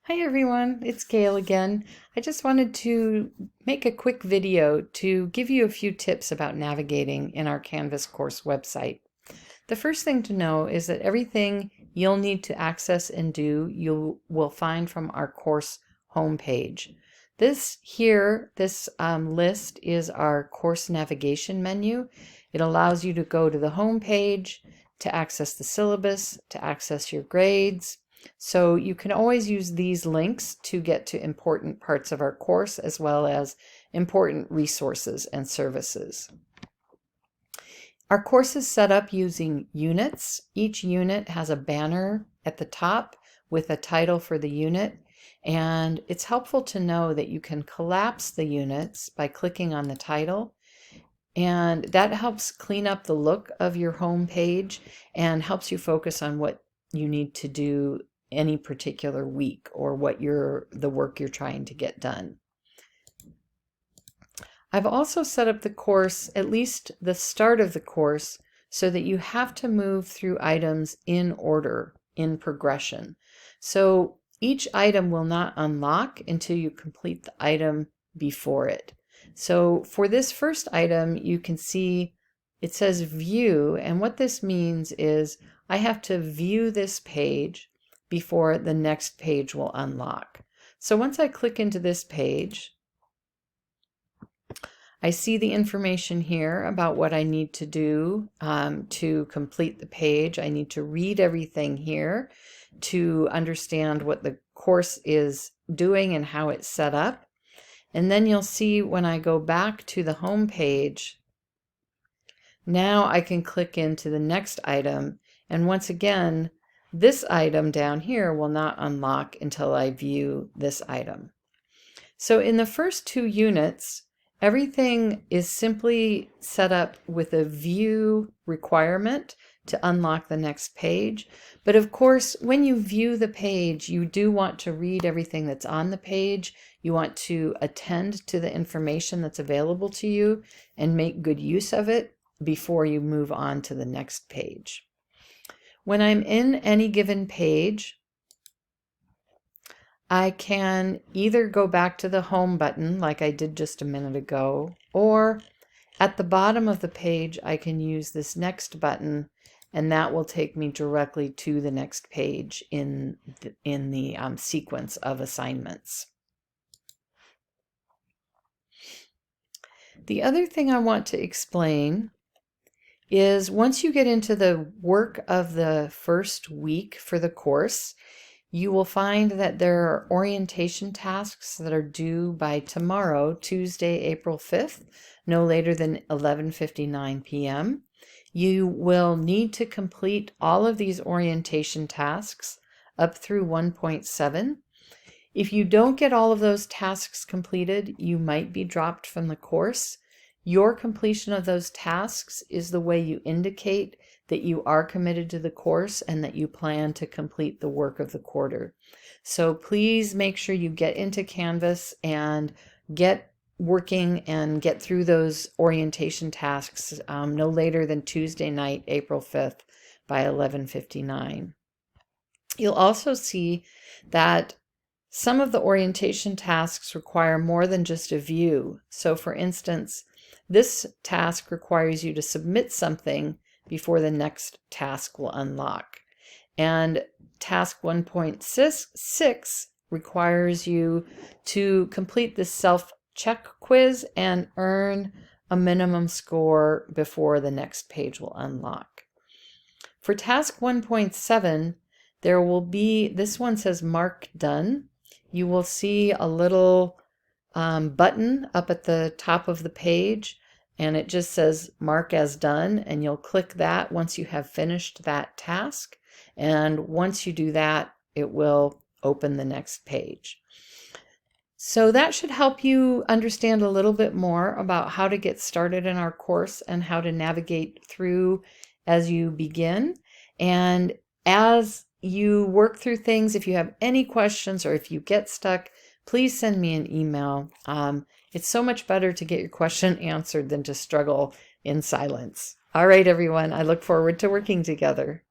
Hi everyone, it's Gail again. I just wanted to make a quick video to give you a few tips about navigating in our Canvas course website. The first thing to know is that everything you'll need to access and do you will find from our course homepage. This list is our course navigation menu. It allows you to go to the home page, to access the syllabus, to access your grades. So you can always use these links to get to important parts of our course as well as important resources and services. Our course is set up using units. Each unit has a banner at the top with a title for the unit, and it's helpful to know that you can collapse the units by clicking on the title, and that helps clean up the look of your home page and helps you focus on what you need to do any particular week or the work you're trying to get done. I've also set up the course, at least the start of the course, so that you have to move through items in order, in progression. So each item will not unlock until you complete the item before it. So for this first item, you can see it says view, and what this means is I have to view this page before the next page will unlock. So once I click into this page, I see the information here about what I need to do to complete the page. I need to read everything here to understand what the course is doing and how it's set up. And then you'll see when I go back to the home page, now I can click into the next item. And once again, this item down here will not unlock until I view this item. So in the first two units, everything is simply set up with a view requirement to unlock the next page. But of course, when you view the page, you do want to read everything that's on the page. You want to attend to the information that's available to you and make good use of it before you move on to the next page. When I'm in any given page, I can either go back to the home button like I did just a minute ago, or at the bottom of the page I can use this next button, and that will take me directly to the next page in the sequence of assignments. The other thing I want to explain is once you get into the work of the first week for the course, you will find that there are orientation tasks that are due by tomorrow, Tuesday, April 5th, no later than 11:59 p.m. You will need to complete all of these orientation tasks up through 1.7. If you don't get all of those tasks completed, you might be dropped from the course. Your completion of those tasks is the way you indicate that you are committed to the course and that you plan to complete the work of the quarter. So please make sure you get into Canvas and get working and get through those orientation tasks no later than Tuesday night, April 5th by 11:59. You'll also see that some of the orientation tasks require more than just a view. So for instance, this task requires you to submit something before the next task will unlock. And task 1.6 requires you to complete this self-check quiz and earn a minimum score before the next page will unlock. For task 1.7, there will be, this one says mark done. You will see a little button up at the top of the page, and it just says mark as done, and you'll click that once you have finished that task. And once you do that, it will open the next page. So that should help you understand a little bit more about how to get started in our course and how to navigate through as you begin. And as you work through things, if you have any questions or if you get stuck, please send me an email. It's so much better to get your question answered than to struggle in silence. All right, everyone, I look forward to working together.